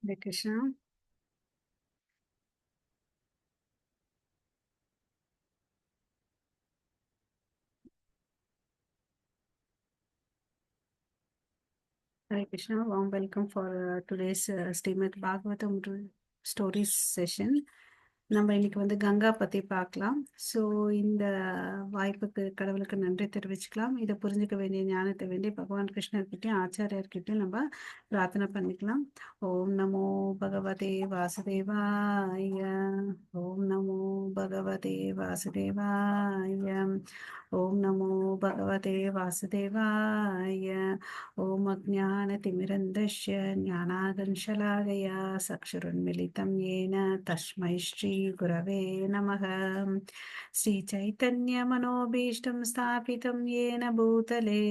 Hare Krishna. Hare Krishna. Warm welcome for today's Srimad Bhagavatam Stories session. நம்ம இன்னைக்கு வந்து கங்கா பத்தி பார்க்கலாம். ஸோ இந்த வாய்ப்புக்கு கடவுளுக்கு நன்றி தெரிவிச்சுக்கலாம். இதை புரிஞ்சுக்க வேண்டிய ஞானத்தை வேண்டி பகவான் கிருஷ்ணர்கிட்டயும் ஆச்சாரியர்கிட்டயும் நம்ம பிரார்த்தனை பண்ணிக்கலாம். ஓம் நமோ பகவதே வாசுதேவாய. ஓம் நமோ பகவதே வாசுதேவாய. ஓம் நமோ பகவதே வாசுதேவாய. ॐ अज्ञानतिमिरन्धस्य ज्ञानागंशलाकया चक्षुरुन्मिलितं येन तस्मै श्रीगुरवे नमः। श्रीचैतन्यमनोभीष्टं स्थापितं येन भूतले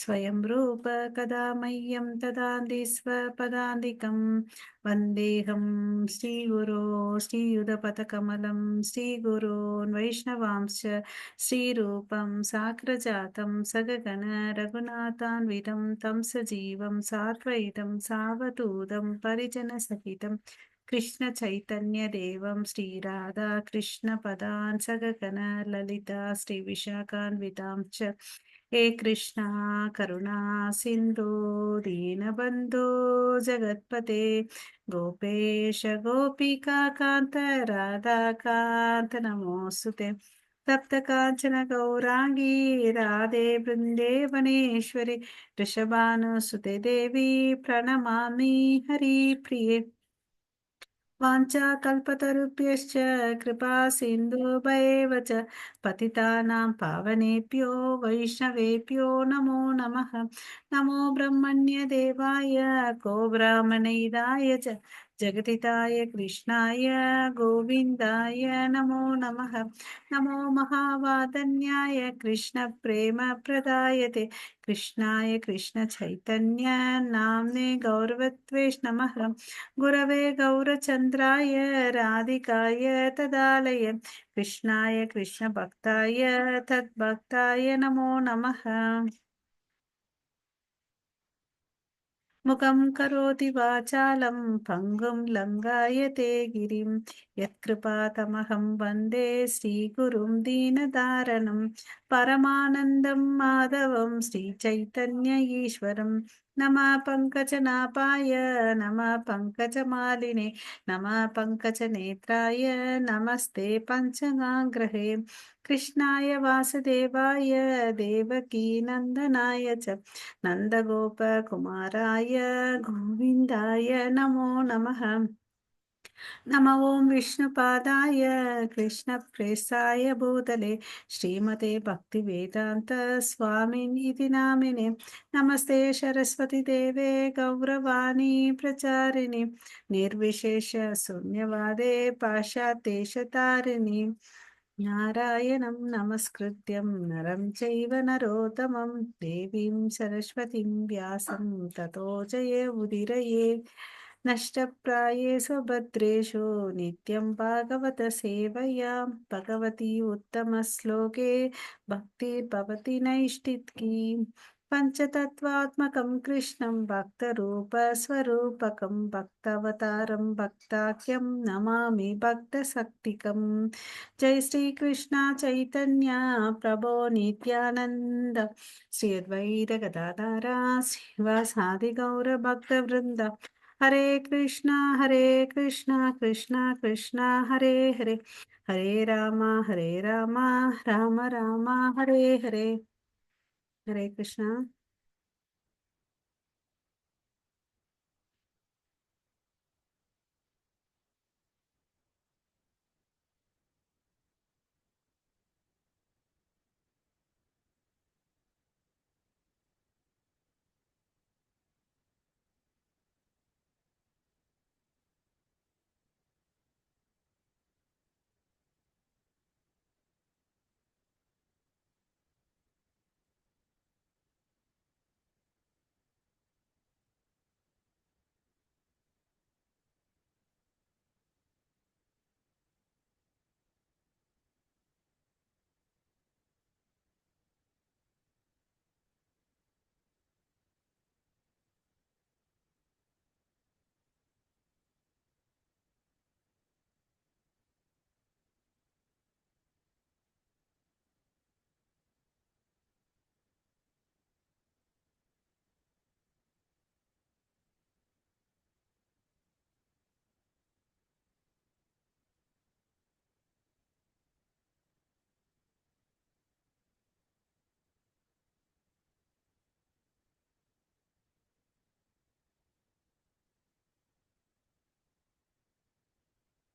स्वयं रूप कदा मह्यं ददाति स्वपदान्तिकं वन्देऽहं श्रीगुरो श्रीयुधपथकमलं श्रीगुरोन् वैष्णवांश्च श्रीरूपं साग्रजातं सगगण रघुनाथान्वितं तं सजीवं साद्वैतं सावधूतं परिजनसहितं कृष्णचैतन्यदेवं श्रीराधा कृष्णपदान् सगगण ललिता श्रीविशाखान्वितां च हे कृष्णा करुणा सिन्धो दीनबन्धो जगत्पते गोपेश गोपिकान्त राधाकान्त नमोऽस्तुते तप्तकाञ्चन गौराङ्गी राधे वृन्दे वनेश्वरि वृषभानुसुते देवी प्रणमामि हरिप्रिये वाञ्छाकल्पतरुभ्यश्च कृपा सिन्धुभैव च पतितानां पावनेभ्यो वैष्णवेभ्यो नमो नमः। नमो ब्रह्मण्यदेवाय को ब्राह्मणैराय च जगदिताय कृष्णाय गोविन्दाय नमो नमः। नमो महावादन्याय कृष्णप्रेमप्रदायते कृष्णाय कृष्णचैतन्य नाम्ने गौरवत्वे नमः। गुरवे गौरचन्द्राय राधिकाय तदालय कृष्णाय कृष्णभक्ताय तद्भक्ताय नमो नमः। मुखं करोति वाचालं पङ्गुं लङ्घायते गिरिं यत्कृपातमहं वन्दे श्रीगुरुं दीनदारणं परमानन्दं माधवं श्रीचैतन्य ईश्वरं नमः पङ्कजनाभाय नमः पङ्कजमालिने नमः पङ्कजनेत्राय नमस्ते पञ्चगाङ्ग्रहे कृष्णाय वासुदेवाय देवकीनन्दनाय च नन्दगोपकुमाराय गोविन्दाय नमो नमः। नम ॐ विष्णुपादाय कृष्णप्रेष्ठाय भूतले श्रीमते भक्तिवेदान्त स्वामिनिति नामिने नमस्ते सरस्वती देवे गौरवाणी प्रचारिणि निर्विशेष शून्यवादे पाश्चात्येशतारिणि नारायणं नमस्कृत्यं नरं चैव नरोत्तमं देवीं सरस्वतीं व्यासं ततो जयमुदीरये नष्टप्रायेषु भद्रेषु नित्यं भागवत सेवया भगवती उत्तमश्लोके भक्तिर्भवति नैष्टिकी पञ्चतत्त्वात्मकं कृष्णं भक्तरूपस्वरूपकं भक्तावतारं भक्ताख्यं नमामि भक्तशक्तिकम् जय श्री कृष्णा चैतन्य प्रभो नित्यानंद श्री अद्वैत गदाधरा श्रीवासादि गौर भक्त वृंद हरे कृष्णा कृष्णा कृष्णा हरे हरे हरे राम राम राम हरे हरे हरे कृष्णा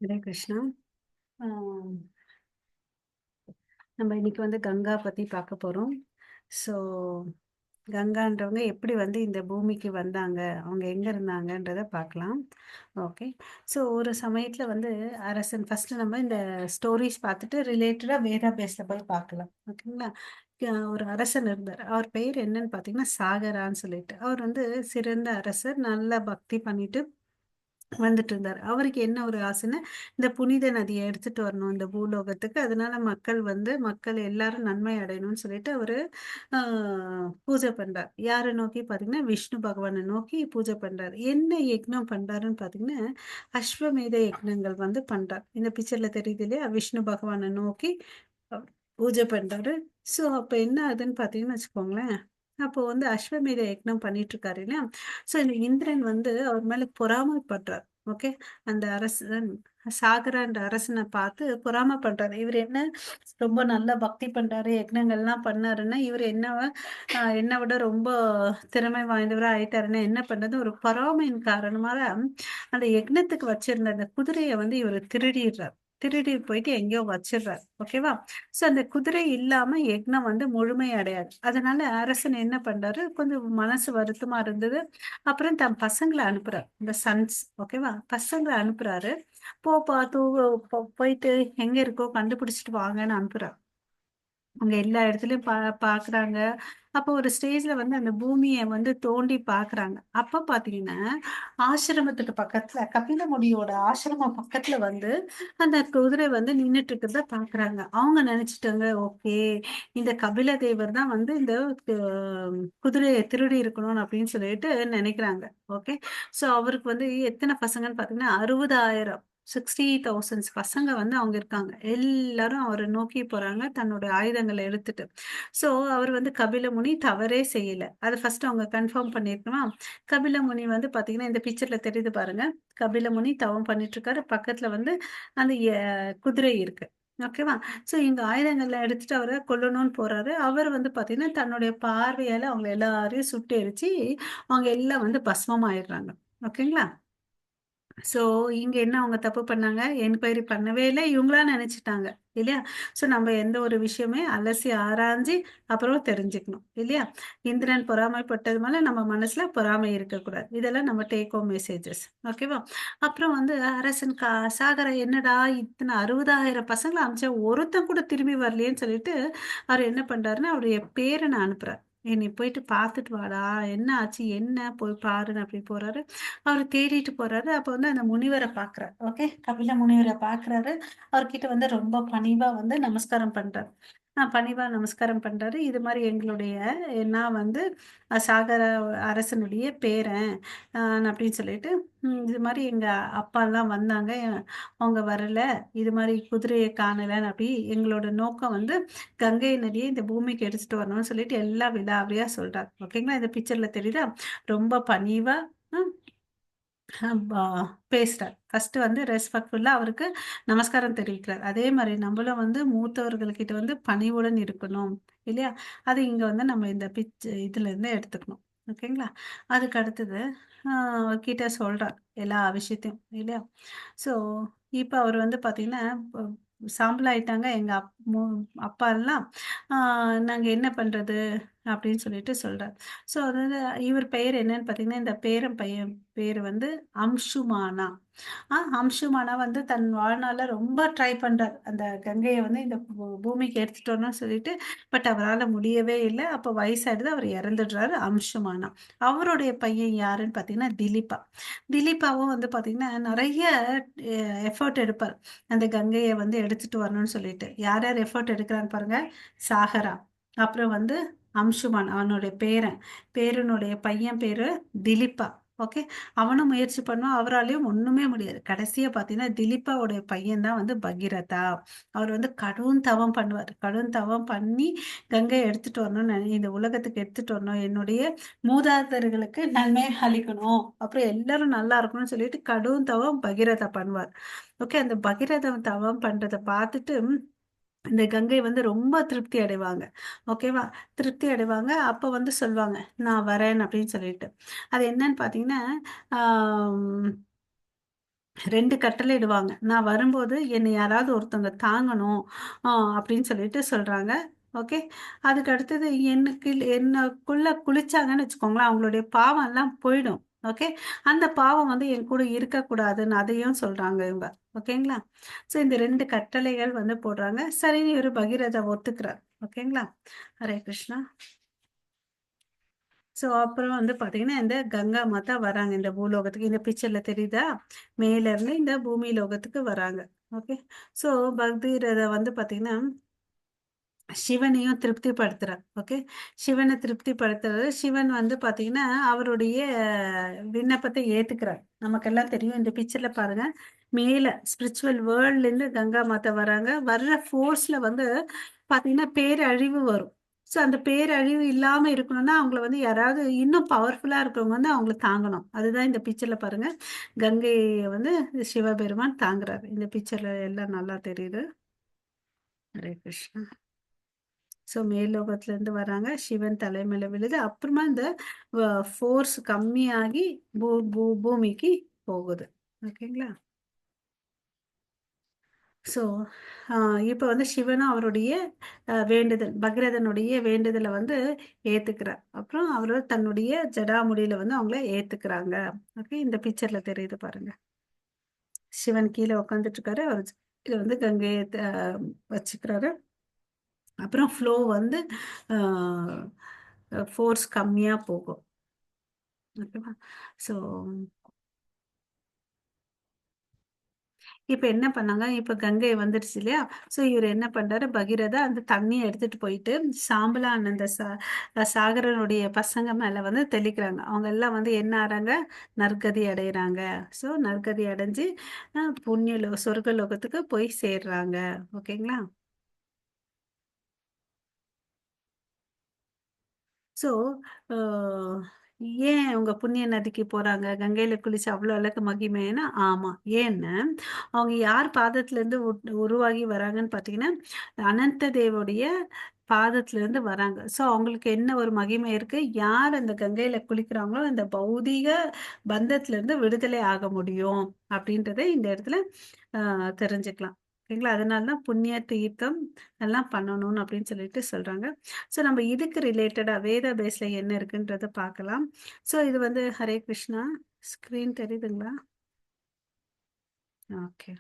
ஹரே கிருஷ்ணா. ஆ, நம்ம இன்னைக்கு வந்து கங்கா பத்தி பார்க்க போறோம். ஸோ கங்கான்றவங்க எப்படி வந்து இந்த பூமிக்கு வந்தாங்க, அவங்க எங்க இருந்தாங்கன்றத பார்க்கலாம். ஓகே. ஸோ ஒரு சமயத்துல வந்து அரசன் ஃபர்ஸ்ட் நம்ம இந்த ஸ்டோரிஸ் பார்த்துட்டு ரிலேட்டடா வேதா பேஸ்ல போய் பார்க்கலாம். ஓகேங்களா? ஒரு அரசன் இருந்தார். அவர் பெயர் என்னன்னு பார்த்தீங்கன்னா சாகரான்னு சொல்லிட்டு. அவர் வந்து சிறந்த அரசர், நல்ல பக்தி பண்ணிட்டு வந்துட்டு இருந்தாரு. அவருக்கு என்ன ஒரு ஆசைன்னா, இந்த புனித நதிய எடுத்துட்டு வரணும் இந்த பூலோகத்துக்கு. அதனால மக்கள் எல்லாரும் நன்மை அடையணும்னு சொல்லிட்டு அவரு ஆ பூஜை பண்றார். யார நோக்கி பார்த்தீங்கன்னா, விஷ்ணு பகவான நோக்கி பூஜை பண்றாரு. என்ன யக்ஞம் பண்றாருன்னு பார்த்தீங்கன்னா, அஸ்வமேத யக்ஞங்கள் வந்து பண்றார். இந்த பிக்சர்ல தெரியுது இல்லையா? விஷ்ணு பகவான நோக்கி அ பூஜை பண்றாரு. ஸோ அப்ப என்ன ஆகுதுன்னு பார்த்தீங்கன்னு வச்சுக்கோங்களேன், அப்போ வந்து அஸ்வமேத யக்ஞம் பண்ணிட்டு இருக்காரு இல்லையா? ஸோ இந்த இந்திரன் வந்து அவர் மேல பொறாமைப்படுறார். ஓகே. அந்த அரசன் சாகரன்ற அரசன பார்த்து பொறாமைப்படுறாரு. இவரு என்ன ரொம்ப நல்லா பக்தி பண்றாரு, யக்ஞங்கள்லாம் பண்ணாருன்னா, இவரு என்ன விட ரொம்ப திறமை வாய்ந்தவரா ஆயிட்டாருன்னா என்ன பண்றது? ஒரு பொறாமையின் காரணமாக அந்த யக்ஞத்துக்கு வச்சிருந்த அந்த குதிரைய வந்து இவரு திருடிர்றார். திருடிட்டு போயிட்டு எங்கேயோ வச்சிர்றார். ஓகேவா? ஸோ அந்த குதிரை இல்லாம யக்ஞம் வந்து முழுமை அடையாது. அதனால அரசன் என்ன பண்றாரு, கொஞ்சம் மனசு வருத்தமா இருந்தது. அப்புறம் தன் பசங்கள அனுப்புறார். இந்த சன்ஸ் ஓகேவா? பசங்கள அனுப்புறாரு. போப்பா போயிட்டு எங்க இருக்கோ கண்டுபிடிச்சுட்டு வாங்கன்னு அனுப்புறார். அங்க எல்லா இடத்துலயும் பாக்குறாங்க. அப்போ ஒரு ஸ்டேஜ்ல வந்து அந்த பூமிய வந்து தோண்டி பாக்குறாங்க. அப்ப பாத்தீங்கன்னா, ஆசிரமத்துக்கு பக்கத்துல கபில முனியோட ஆசிரமம் பக்கத்துல வந்து அந்த குதிரை வந்து நின்னுட்டு இருக்கிறத பாக்குறாங்க. அவங்க நினைச்சுட்டாங்க, ஓகே, இந்த கபில தேவர் தான் வந்து இந்த குதிரைய திருடி இருக்கணும் அப்படின்னு சொல்லிட்டு நினைக்கிறாங்க. ஓகே. சோ அவருக்கு வந்து எத்தன பசங்கன்னு பாத்தீங்கன்னா 60,000 60,000 பசங்க வந்து அவங்க இருக்காங்க. எல்லாரும் அவர நோக்கி போறாங்க, தன்னோட ஆயுதங்கள எடுத்துட்டு. சோ, அவர் வந்து கபில முனி தவறே செய்யல. அத ஃபர்ஸ்ட் அவங்க கன்ஃபார்ம் பண்ணியிருக்கணும். கபில முனி வந்து பார்த்தீங்கன்னா, இந்த பிக்சர்ல தெரியுது பாருங்க. கபில முனி தவம் பண்ணிட்டுருக்காரு. பக்கத்துல வந்து அந்த குதிரை இருக்கு. ஓகேவா? சோ, இவங்க ஆயுதங்கள்லாம் எடுத்துட்டு அவர கொல்லணும்னு போறாரு. அவர் வந்து பார்த்தீங்கன்னா, தன்னுடைய பார்வையால அவங்க எல்லாரையும் சுட்டு எரிச்சு, அவங்க எல்லாம் வந்து பஸ்மம் ஆயிடுறாங்க. ஓகேங்களா? ஸோ, இங்க என்ன அவங்க தப்பு பண்ணாங்க? என்குயரி பண்ணவே இல்ல. இவங்களா நெனச்சுட்டாங்க. இல்லையா? ஸோ, நம்ம எந்த ஒரு விஷயமே அலசி ஆராய்ஞ்சு அப்புறம் தெரிஞ்சுக்கணும். இல்லையா? இந்திரன் பொறாமைப்பட்டதுனால நம்ம மனசுல பொறாமை இருக்கக்கூடாது. இதெல்லாம் நம்ம டேக் ஹோம் மெசேஜஸ். ஓகேவா? அப்புறம் வந்து அரசன் சாகர என்னடா இத்தன 60,000 பசங்கள அனுப்பிச்சேன். ஒருத்தன் கூட திரும்பி வரலையேன்னு சொல்லிட்டு, அவரு என்ன பண்றாருன்னா, அவருடைய பேரன அனுப்புறார். "நீ போயிட்டு பார்த்துட்டு வாடா. என்ன ஆச்சு? என்ன? போய் பாருன்னு" அப்படி போறாரு. அவரு தேடிட்டு போறாரு. அப்ப வந்து அந்த முனிவர பார்க்குறார். ஓகே. கபில முனிவர பார்க்குறாரு. அவர்கிட்ட வந்து ரொம்ப பணிவா வந்து நமஸ்காரம் பண்றாரு. பணிவா நமஸ்காரம் பண்றாரு. இது மாரி நான் வந்து சாகர அரசனுடைய பேரன். அப்படின்னு சொல்லிட்டு, இது மாரி எங்க அப்பாலாம் வந்தாங்க. அவங்க வரல. இது மாரி குதிரைய காணலன்னு அப்படி எங்களோட நோக்கம் வந்து கங்கை நதிய இந்த பூமிக்கு எடுத்துட்டு வரணும்னு சொல்லிட்டு எல்லாம் விலாவரியா சொல்றார். ஓகேங்களா? இந்த பிக்சர்ல தெரியுதா? ரொம்ப பணிவா ம் பா பேசுறார். ஃபர்ஸ்ட் வந்து ரெஸ்பெக்ட்ஃபுல்லா அவருக்கு நமஸ்காரம் தெரிவிக்கிறார். அதே மாரி நம்மளும் வந்து மூத்தவர்கள் கிட்ட வந்து பணிவுடன் இருக்கணும். இல்லையா? அது இங்க வந்து நம்ம இந்த இதுலருந்து எடுத்துக்கணும். ஓகேங்களா? அதுக்கு அடுத்தது அவர்கிட்ட சொல்றார் எல்லா விஷயத்தையும். இல்லையா? ஸோ, இப்ப அவரு வந்து பார்த்தீங்கன்னா, சாம்பல் ஆயிட்டாங்க எங்க அப்பாலாம். ஆ நாங்க என்ன பண்றது? அப்படின்னு சொல்லிட்டு சொல்றார். ஸோ, அதாவது இவர் பெயர் என்னன்னு பார்த்தீங்கன்னா, இந்த பேரன் பையன் பேரு வந்து அம்சுமானா. அம்சுமானா வந்து தன் வாழ்நாள்ல ரொம்ப ட்ரை பண்றார். அந்த கங்கைய வந்து இந்த பூமிக்கு எடுத்துட்டு வரணும்னு சொல்லிட்டு, பட் அவரால முடியவே இல்ல. அப்ப வயசாயிடுது. அவர் இறந்துடுறாரு அம்சுமானா. அவருடைய பையன் யாருன்னு பார்த்தீங்கன்னா, திலீபா. திலீபாவும் வந்து பார்த்தீங்கன்னா, நெறைய எஃபோர்ட் எடுப்பார். அந்த கங்கைய வந்து எடுத்துட்டு வரணும்னு சொல்லிட்டு. யார் யார் எஃபோர்ட் எடுக்குறான்னு பாருங்க. சாகரா. அப்புறம் வந்து அம்சுமான் அவனுடைய பேரன். பேரனுடைய பையன் பேரு திலீபா. ஓகே. அவனும் முயற்சி பண்ணுவான். அவராலயும் ஒண்ணுமே முடியாது. கடைசியா பார்த்தீங்கன்னா, திலீபாவுடைய பையன் தான் வந்து பகீரதா. அவர் வந்து கடும் தவம் பண்ணுவாரு. கடும் தவம் பண்ணி கங்கைய எடுத்துட்டு வரணும்னு இந்த உலகத்துக்கு எடுத்துட்டு வரணும். என்னுடைய மூதாதையர்களுக்கு நன்மை அளிக்கணும். அப்புறம் எல்லாரும் நல்லா இருக்கணும்னு சொல்லிட்டு கடும் தவம் பகீரதா பண்ணுவார். ஓகே. அந்த பகீரத தவம் பண்றத பார்த்துட்டு இந்த கங்கை வந்து ரொம்ப திருப்தி அடைவாங்க. ஓகேவா? திருப்தி அடைவாங்க. அப்ப வந்து சொல்வாங்க, "நான் வரேன்" அப்படின்னு சொல்லிட்டு. அது என்னன்னு பார்த்தீங்கன்னா, ஆம் 2 கட்டளையிடுவாங்க. நான் வரும்போது என்னை யாராவது ஒருத்தவங்க தாங்கணும், அ அப்படின்னு சொல்லிட்டு சொல்றாங்க. ஓகே. அதுக்கு அடுத்தது எனக்குள்ள குளிச்சாங்கன்னு வச்சுக்கோங்களேன், அவங்களுடைய பாவம்லாம் போயிடும். ஓகே. அந்த பாவம் வந்து என் கூட இருக்கக்கூடாதுன்னு அதையும் சொல்றாங்க இவங்க. ஓகேங்களா? ஸோ இந்த 2 கட்டளைகள் வந்து போடுறாங்க. சரின்னு இவரு பகீரதா ஒத்துக்கிறார். ஓகேங்களா? ஹரே கிருஷ்ணா. ஸோ அப்புறம் வந்து பார்த்தீங்கன்னா, இந்த கங்கா மாதா வராங்க இந்த பூலோகத்துக்கு. இந்த பிக்சர்ல தெரியுதா? மேல இருந்து இந்த பூமி லோகத்துக்கு வராங்க. ஓகே. ஸோ பகீரதா வந்து பார்த்தீங்கன்னா, சிவனையும் திருப்திப்படுத்துறார். ஓகே. சிவன திருப்திப்படுத்துறாரு. சிவன் வந்து பார்த்தீங்கன்னா, அவருடைய விண்ணப்பத்த ஏத்துக்கிறார். நமக்கெல்லாம் தெரியும். இந்த பிக்சர்ல பாருங்க. மேல ஸ்பிரிச்சுவல் வேர்ல்ட்லேருந்து கங்கா மாதா வராங்க. வர்ற ஃபோர்ஸ்ல வந்து பார்த்தீங்கன்னா, பேரழிவு வரும். ஸோ அந்த பேரழிவு இல்லாம இருக்கணும்னா, அவங்கள வந்து யாராவது இன்னும் பவர்ஃபுல்லா இருக்கிறவங்க வந்து அவங்கள தாங்கணும். அதுதான் இந்த பிக்சர்ல பாருங்க. கங்கைய வந்து சிவபெருமான் தாங்குறாரு. இந்த பிக்சர்ல எல்லாம் நல்லா தெரியுது. ஹரே கிருஷ்ணா. ஸோ மேல்லோகத்துலேருந்து வராங்க. சிவன் தலை மேல விழுது. அப்புறமா இந்த ஃபோர்ஸ் கம்மியாகி பூமிக்கு போகுது. ஓகேங்களா? ஸோ அ இப்ப வந்து சிவனும் அவருடைய வேண்டுதல் பகீரதனுடைய வேண்டுதல வந்து ஏத்துக்கிறார். அப்புறம் அவரு தன்னுடைய ஜடாமுடியில வந்து அவங்கள ஏத்துக்கிறாங்க. ஓகே. இந்த பிக்சர்ல தெரியுது பாருங்க. சிவன் கீழ உட்காந்துட்டு இருக்காரு. அவரு இத வந்து கங்கைய வச்சுக்கிறாரு. அப்புறம் ஃப்ளோ வந்து ஆ ஃபோர்ஸ் கம்மியா போகும். ஓகேவா? ஸோ, இப்ப என்ன பண்ணாங்க, இப்ப கங்கை வந்துருச்சு இல்லையா? ஸோ, இவரு என்ன பண்றாரு, பகீரதா அந்த தண்ணிய எடுத்துட்டு போயிட்டு, சாம்பலான அந்த சாகரனுடைய பசங்க மேல வந்து தெளிக்கிறாங்க. அவங்க எல்லாம் வந்து என்ன ஆறாங்க, நற்கதி அடையறாங்க. ஸோ, நற்கதி அடைஞ்சு சொர்க்க லோகத்துக்கு போய் சேர்றாங்க. ஓகேங்களா? ஸோ, அ ஏன் அவங்க புண்ணிய நதிக்கு போறாங்க? கங்கையில குளிச்சு அவ்ளோ அழகு மகிமைன்னா, ஆமா. ஏன்னா, அவங்க யார் பாதத்திலேருந்து உருவாகி வராங்கன்னு பார்த்தீங்கன்னா, அனந்த தேவனுடைய பாதத்திலேருந்து வராங்க. ஸோ, அவங்களுக்கு என்ன ஒரு மகிமை இருக்கு? யார் அந்த கங்கையில குளிக்கிறாங்களோ, அந்த பௌதீக பந்தத்திலேருந்து விடுதலை ஆக முடியும். அப்படின்றத இந்த இடத்துல அ தெரிஞ்சுக்கலாம். ஓகேங்களா? அதனால தான் புண்ணிய தீர்த்தம் எல்லாம் பண்ணணும்னு அப்படின்னு சொல்லிட்டு சொல்றாங்க. ஸோ நம்ம இதுக்கு ரிலேட்டடா வேதா பேஸ்ல என்ன இருக்குன்றத பார்க்கலாம். ஸோ இது வந்து ஹரே கிருஷ்ணா. ஸ்க்ரீன் தெரியுதுங்களா? ஓகே.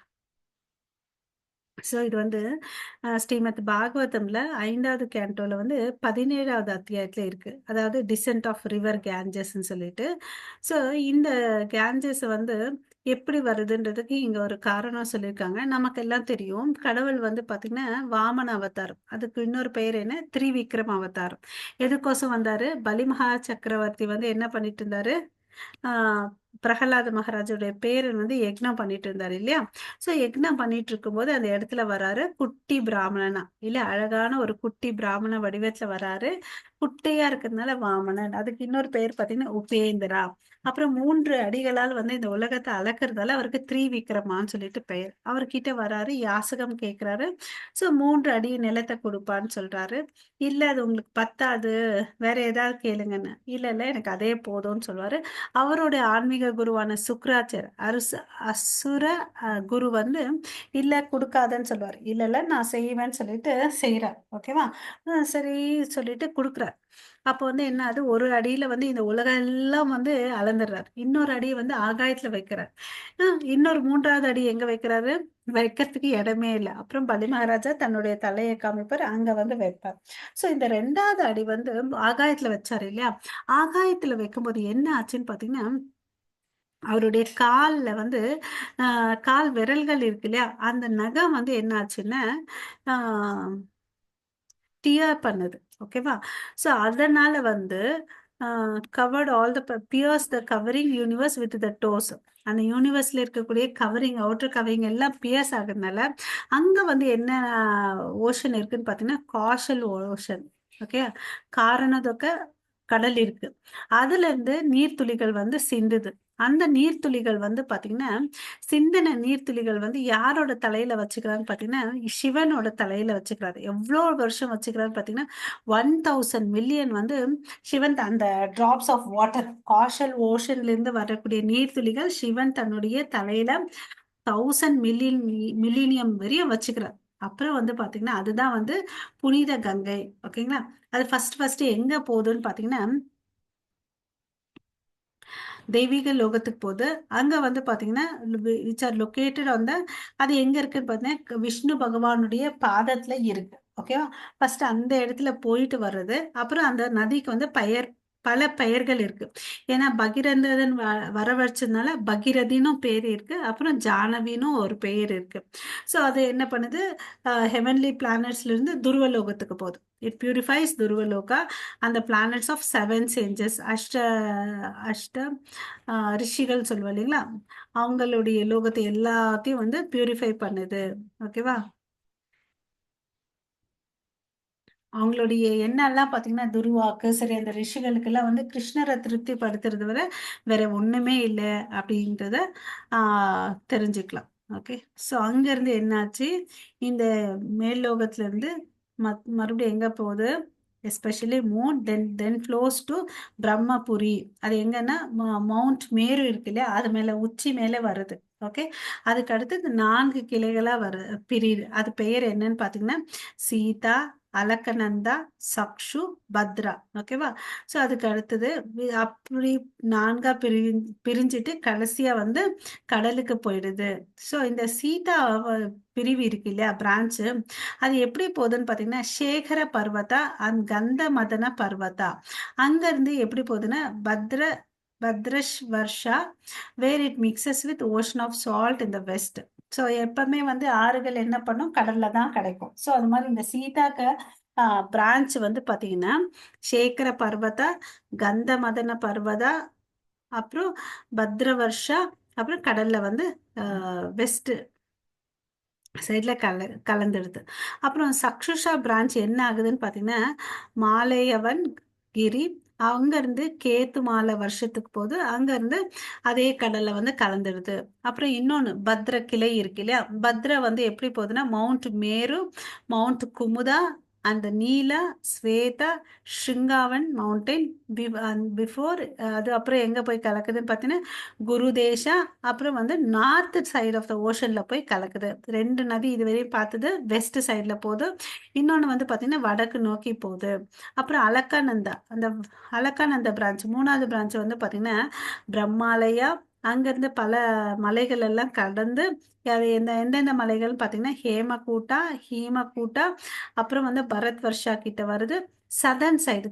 ஸோ இது வந்து ஸ்ரீமத் பாகவதம்ல 5வது கேன்டோல வந்து 17வது அத்தியாயத்துல இருக்கு. அதாவது டிசென்ட் ஆஃப் ரிவர் கேஞ்சஸ்ன்னு சொல்லிட்டு. ஸோ இந்த கேஞ்சஸ் வந்து எப்படி வருதுன்றதுக்கு இங்க ஒரு காரணம் சொல்லியிருக்காங்க. நமக்கெல்லாம் தெரியும். கடவுள் வந்து பார்த்தீங்கன்னா, வாமன அவதாரம். அதுக்கு இன்னொரு பெயர் என்ன? திரிவிக்ரம் அவதாரம். எதுக்கோசம் வந்தாரு? பலிமகா சக்கரவர்த்தி வந்து என்ன பண்ணிட்டு இருந்தாரு? ஆ பிரகலாத மகாராஜோடைய பேரன் வந்து யக்ஞம் பண்ணிட்டு இருந்தாரு இல்லையா? ஸோ யக்ஞம் பண்ணிட்டு இருக்கும்போது அந்த இடத்துல வராரு குட்டி பிராமணனா. இல்ல அழகான ஒரு குட்டி பிராமண வடிவத்துல வராரு. குட்டையா இருக்கிறதுனால வாமனன். அதுக்கு இன்னொரு பெயர் பார்த்தீங்கன்னா, உபேந்திரா. அப்புறம் 3 அடிகளால் வந்து இந்த உலகத்த அளக்கிறதால அவருக்கு த்ரிவிக்ரமான்னு சொல்லிட்டு பெயர். அவர்கிட்ட வராரு, யாசகம் கேட்கிறாரு. ஸோ 3 அடி நிலத்த குடுப்பான்னு சொல்றாரு. இல்ல அது உங்களுக்கு பத்தாது. வேற ஏதாவது கேளுங்கன்னு. இல்ல, இல்ல எனக்கு அதே போதும்ன்னு சொல்லுவாரு. அவருடைய ஆன்மீக குருவான சுக்ராச்சர் அசுர குரு வந்து இல்ல குடுக்காதன்னு சொல்லுவாரு. இல்ல, இல்ல நான் செய்வேன்னு சொல்லிட்டு செய்றார். ஓகேவா? சரி சொல்லிட்டு குடுக்குறார். அப்போ வந்து என்ன ஆகுது, ஒரு அடியில வந்து இந்த உலகம் எல்லாம் வந்து அளந்துடுறார். இன்னொரு அடிய வந்து ஆகாயத்துல வைக்கிறார். அ இன்னொரு 3வது அடி எங்க வைக்கிறாரு? வைக்கிறதுக்கு இடமே இல்ல. அப்புறம் பலி மகாராஜா தன்னுடைய தலைய காமிப்பார். அங்க வந்து வைப்பார். ஸோ இந்த 2வது அடி வந்து ஆகாயத்துல வச்சாரு இல்லையா? ஆகாயத்துல வைக்கும்போது என்ன ஆச்சுன்னு பார்த்தீங்கன்னா, அவருடைய கால்ல வந்து கால் விரல்கள் இருக்கு இல்லையா? அந்த நகம் வந்து என்ன ஆச்சுன்னா, ஆ டியர் பண்ணுது. ஓகேவா? ஸோ அதனால வந்து அ covered all the piers the covering universe with the dose. அந்த யூனிவர்ஸ்ல இருக்கக்கூடிய கவரிங், அவுட்டர் கவரிங் எல்லாம் பியர்ஸ் ஆகுறதுனால, அங்க வந்து என்ன ஓஷன் இருக்குன்னு பார்த்தீங்கன்னா, காஷல் ஓஷன். ஓகே. காரணத்தொக்க கடல் இருக்கு. அதுலருந்து நீர்த்துளிகள் வந்து சிந்துது. அந்த நீர்த்துளிகள் வந்து பாத்தீங்கன்னா, சிந்தின நீர்த்துளிகள் வந்து யாரோட தலையில வச்சுக்கிறான்னு பாத்தீங்கன்னா, சிவனோட தலையில வச்சுக்கிறாரு. எவ்வளோ வருஷம் வச்சுக்கிறாரு பாத்தீங்கன்னா, 1000 மில்லியன் வந்து சிவன் அந்த டிராப்ஸ் ஆஃப் வாட்டர் காஷல் ஓஷன்ல இருந்து வரக்கூடிய நீர்த்துளிகள் சிவன் தன்னுடைய தலையில 1000 மில்லினியம் வரையும் வச்சுக்கிறார். அப்புறம் வந்து பாத்தீங்கன்னா, அதுதான் வந்து புனித கங்கை. ஓகேங்களா? அது ஃபர்ஸ்ட் எங்க போகுதுன்னு பாத்தீங்கன்னா, தெய்வீக லோகத்துக்கு போகுது. அங்க வந்து பாத்தீங்கன்னா, which are located on the, அது எங்க இருக்குன்னு பாத்தீங்கன்னா, விஷ்ணு பகவானுடைய பாதத்துல இருக்கு. ஓகேவா? ஃபர்ஸ்ட் அந்த இடத்துல போயிட்டு வர்றது. அப்புறம் அந்த நதிக்கு வந்து பல பெயர்கள் இருக்கு. ஏன்னா பகீரதன் வரவழைச்சதுனால பகீரதினும் பேர் இருக்கு. அப்புறம் ஜானவினும் ஒரு பெயர் இருக்கு. ஸோ அது என்ன பண்ணுது, ஹெவன்லி பிளானட்ஸ்ல இருந்து துருவலோகத்துக்கு போகுது. இட் பியூரிஃபைஸ் துருவலோகா அந்த பிளானட்ஸ் ஆஃப் செவன் சேஞ்சஸ், அஷ்ட ரிஷிகள் சொல்லுவோம் இல்லைங்களா, அவங்களுடைய லோகத்தை எல்லாத்தையும் வந்து பியூரிஃபை பண்ணுது. ஓகேவா? அவங்களுடைய எண்ணெல்லாம் பாத்தீங்கன்னா துருவாக்கு சரி, அந்த ரிஷிகளுக்கு எல்லாம் வந்து கிருஷ்ணரை திருப்தி படுத்துறது வரை வேற ஒண்ணுமே இல்லை அப்படின்றத தெரிஞ்சுக்கலாம். ஓகே. ஸோ அங்க இருந்து என்னாச்சு, இந்த மேல் லோகத்துல இருந்து மறுபடியும் எங்க போகுது, especially moon then flows to Brahmapuri. அது எங்கன்னா மவுண்ட் மேரு இருக்கு இல்லையா, அது மேல உச்சி மேல வருது. ஓகே. அதுக்கு அடுத்து இந்த 4 கிளைகளா பிரியுது. அது பெயர் என்னன்னு பாத்தீங்கன்னா, சீதா, அலக்கநந்தா, சக்ஷு, பத்ரா. ஓகேவா? ஸோ அதுக்கு அடுத்தது அப்படி 4ஆ பிரிஞ்சுட்டு கடைசியா வந்து கடலுக்கு போயிடுது. ஸோ இந்த சீதா பிரிவு இருக்கு இல்லையா, பிரான்ச்சு, அது எப்படி போகுதுன்னு பார்த்தீங்கன்னா, சேகர பர்வதா அண்ட் கந்த மதன பர்வதா, அங்க இருந்து எப்படி போகுதுன்னா Bhadrashva Varsha, where it mixes with ocean of salt in the west. So எப்பவுமே வந்து ஆறுகள் என்ன பண்ணும், கடல்ல தான் கிடைக்கும். ஸோ அது மாதிரி இந்த சீதாக்க பிரான்ச் வந்து பாத்தீங்கன்னா, சேகர பர்வதா, கந்த மதன பர்வதா, அப்புறம் பத்ரவர்ஷா, அப்புறம் கடல்ல வந்து வெஸ்ட் சைட்ல கலந்துடுது. அப்புறம் சக்ஷுஷா பிரான்ச் என்ன ஆகுதுன்னு பாத்தீங்கன்னா, மாலையவன் கிரி, அங்க இருந்து கேத்து மாலை வருஷத்துக்கு போகுது. அங்க இருந்து அதே கடல்ல வந்து கலந்துடுது. அப்புறம் இன்னொன்னு பத்ர கிளை இருக்கு இல்லையா, பத்ரா வந்து எப்படி போகுதுன்னா, மவுண்ட் மேரு, மவுண்ட் குமுதா, அந்த நீலா, ஸ்வேதா, ஷிங்காவன் மவுண்டைன் பிஃபோர், அது அப்புறம் எங்க போய் கலக்குதுன்னு பார்த்தீங்கன்னா, குருதேஷா, அப்புறம் வந்து நார்த் சைடு ஆஃப் த ஓஷன்ல போய் கலக்குது. 2 நதி இதுவரையும் பார்த்தது வெஸ்ட் சைட்ல போகுது. இன்னொன்னு வந்து பார்த்தீங்கன்னா வடக்கு நோக்கி போகுது. அப்புறம் அலக்கானந்தா, அந்த அலக்கானந்தா பிரான்ச் 3வது பிரான்ச் வந்து பார்த்தீங்கன்னா, பிரம்மாலயா, அங்கிருந்து பல மலைகள் எல்லாம் கடந்து, அது எந்தெந்த மலைகள் பார்த்தீங்கன்னா, ஹீமகூட்டா, அப்புறம் வந்து பரத் வர்ஷா கிட்ட வருது. சதர்ன் சைடு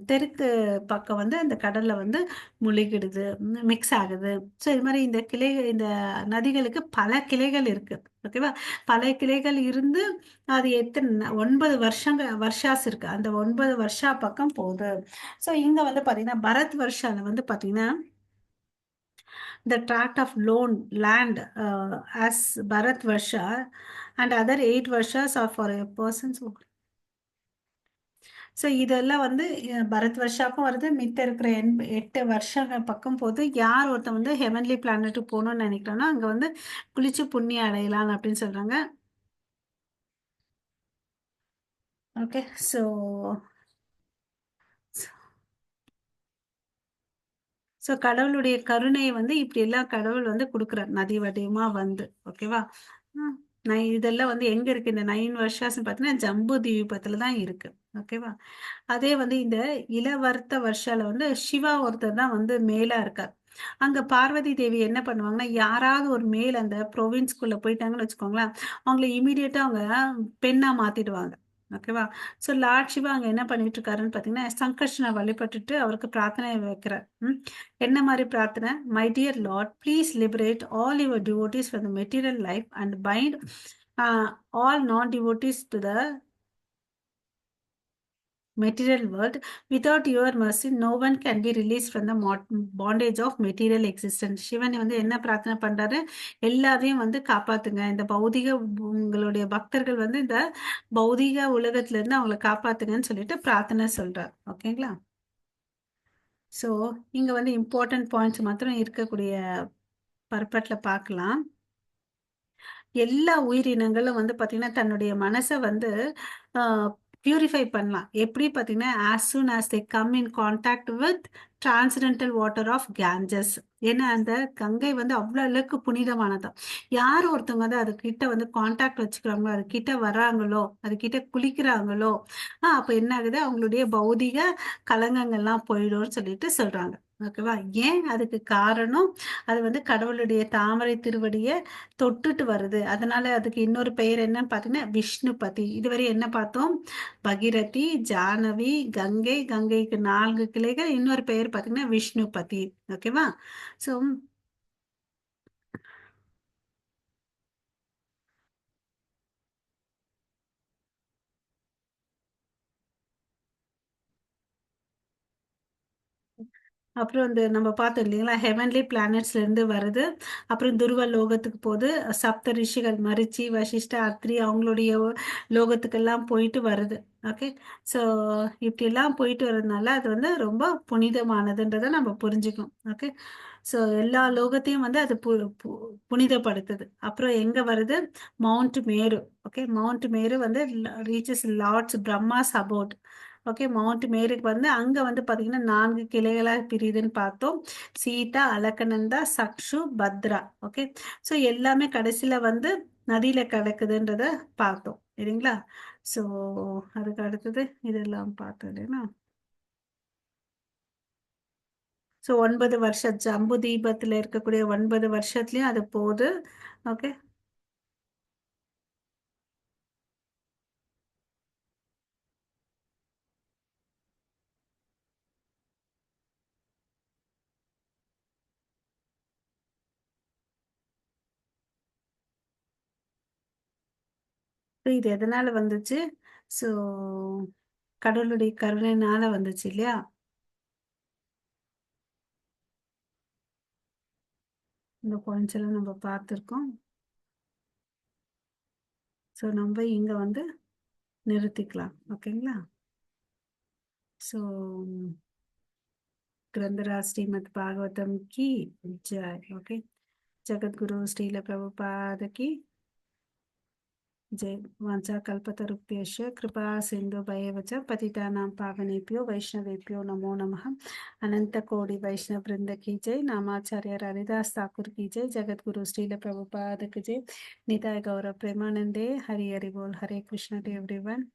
தெற்கு பக்கம் வந்து அந்த கடல்ல வந்து முழுகிடுது, மிக்ஸ் ஆகுது. ஸோ இது மாதிரி இந்த நதிகளுக்கு பல கிளைகள் இருக்கு. ஓகேவா? பல கிளைகள் இருந்து அது எத்தனை 9 வருஷாஸ் இருக்கு. அந்த 9 வருஷா பக்கம் போகுது. ஸோ இங்க வந்து பாத்தீங்கன்னா பரத் வருஷால வந்து பாத்தீங்கன்னா, the tract of loan land as Bharat Varsha and other 8 Varshas are for a person's. So இதெல்லாம் வந்து பரத் வருஷாக்கும் வருது. மித்த இருக்கிற 8 வருஷங்க பக்கம் போது யார் ஒருத்தன் வந்து ஹெவன்லி பிளானட்டுக்கு போகணும்னு நினைக்கிறானோ அங்க வந்து குளிச்சு புண்ணியம் அடையலாம் அப்படின்னு சொல்றாங்க. ஓகே. ஸோ ஸோ கடவுளுடைய கருணையை வந்து இப்படி எல்லாம் கடவுள் வந்து கொடுக்குறார் நதி வடிவமா வந்து. ஓகேவா? ம். இதெல்லாம் வந்து எங்க இருக்கு, இந்த 9 வருஷாஸ்ன்னு பார்த்தீங்கன்னா ஜம்பு தீபத்துல தான் இருக்கு. ஓகேவா? அதே வந்து இந்த இளவர்த்த வருஷால வந்து சிவா ஒருத்தர் தான் வந்து மேலா இருக்கார். அங்க பார்வதி தேவி என்ன பண்ணுவாங்கன்னா, யாராவது ஒரு மேல் அந்த ப்ரொவின்ஸ்குள்ள போயிட்டாங்கன்னு வச்சுக்கோங்களேன், அவங்கள இமீடியட்டா அவங்க பெண்ணா மாத்திடுவாங்க. ஓகேவா? ஸோ லார்ட் சிவா அங்க என்ன பண்ணிட்டு இருக்காருன்னு பார்த்தீங்கன்னா, சங்கர்ஷனை வழிபட்டுட்டு அவருக்கு பிரார்த்தனை வைக்கிறார். என்ன மாதிரி பிரார்த்தனை? My dear lord, please liberate all your devotees from the material life and bind all non devotees to the material world. Without your mercy no one can be released from the bondage of material existence. Sivan வந்து என்ன பிரார்த்தனை பண்றாரு, எல்லாரையும் வந்து காப்பாத்துங்க, இந்த பௌதிக உங்களுடைய பக்தர்கள் வந்து இந்த பௌதிக உலகத்துல இருந்து அவங்களை காப்பாத்துங்கன்னு சொல்லிட்டு பிரார்த்தனை சொல்றார். ஓகேங்களா? ஸோ, இங்க வந்து இம்பார்ட்டன்ட் பாயிண்ட்ஸ் மாத்திரம் இருக்கக்கூடிய பர்பட்ல பார்க்கலாம். எல்லா உயிரினங்களும் வந்து பார்த்தீங்கன்னா, தன்னுடைய மனச வந்து அ பியூரிஃபை பண்ணலாம். எப்படி பார்த்தீங்கன்னா, as soon as they come in contact with transcendental water of Ganges. ஏன்னா, அந்த கங்கை வந்து அவ்வளோ அளவுக்கு புனிதமானதாம். யார் ஒருத்தவங்க வந்து அதுகிட்ட வந்து கான்டாக்ட் வச்சுக்கிறாங்களோ, அதுகிட்ட வராங்களோ, அதுகிட்ட குளிக்கிறாங்களோ, அப்ப என்ன ஆகுது, அவங்களுடைய பௌதீக கலங்கங்கள்லாம் போயிடும்னு சொல்லிட்டு சொல்றாங்க. ஓகேவா? ஏன்? அதுக்கு காரணம், அது வந்து கடவுளுடைய தாமரை திருவடிய தொட்டுட்டு வருது. அதனால அதுக்கு இன்னொரு பெயர் என்னன்னு பார்த்தீங்கன்னா, விஷ்ணுபதி. இதுவரை என்ன பார்த்தோம்? பகீரதி, ஜானவி, கங்கை. கங்கைக்கு 4 கிளைகள். இன்னொரு பெயர் பார்த்தீங்கன்னா, விஷ்ணுபதி. ஓகேவா? ஸோ அப்புறம் இந்த நம்ம பார்த்தோம் இல்லைங்களா? ஹெவன்லி பிளானட்ஸ்ல இருந்து வருது. அப்புறம் துருவ லோகத்துக்கு போது. சப்த ரிஷிகள் மரிச்சி, வசிஷ்ட, அத்ரி அவங்களுடைய லோகத்துக்கெல்லாம் போயிட்டு வருது. ஓகே. ஸோ இப்படியெல்லாம் போயிட்டு வரதுனால அது வந்து ரொம்ப புனிதமானதுன்றத நம்ம புரிஞ்சுக்கணும். ஓகே. ஸோ எல்லா லோகத்தையும் வந்து அது பு புனிதப்படுத்துது. அப்புறம் எங்க வருது? Mount Meru. Okay. Mount Meru வந்து reaches lord's Brahma's abode. Okay. Mount மேருக்கு வந்து அங்க வந்து பாத்தீங்கன்னா 4 கிளைகளா பிரியுதுன்னு பார்த்தோம். சீதா, அலகநந்தா, சக்ஷு, பத்ரா. ஓகே. ஸோ எல்லாமே கடைசியில வந்து நதியில கலக்குதுன்றத பார்த்தோம். இல்லைங்களா? ஸோ அதுக்கு அடுத்தது இதெல்லாம் பார்த்தோம் இல்லைங்களா? ஸோ 9 வருஷம் ஜம்பு தீபத்துல இருக்கக்கூடிய 9 வருஷத்துலயும் அது போகுது. ஓகே. இது எதனால வந்துச்சு? ஸோ கடவுளுடைய கருணையினால வந்துச்சு இல்லையா? இந்த பாயிண்ட்ஸ் எல்லாம் நம்ம பார்த்துருக்கோம். ஸோ நம்ம இங்க வந்து நிறுத்திக்கலாம். ஓகேங்களா? ஸோ ग्रंथराज श्रीमद् भागवतम की जय. ओके. जगत गुरु श्रील प्रभुपाद की जय. वाञ्छाकल्पतरुभ्यश्च कृपा सिन्धु भयवच पतितानां पावनेभ्यो वैष्णवेभ्यो नमो नमः. अनंत कोटि वैष्णव वृंद की जय. नामाचार्य हरिदास ठाकुर की जय. जगत गुरु श्रील प्रभुपाद की जय. निताय गौरव प्रेमानंदे. हरि हरि बोल. हरे कृष्ण टू एवरीवन.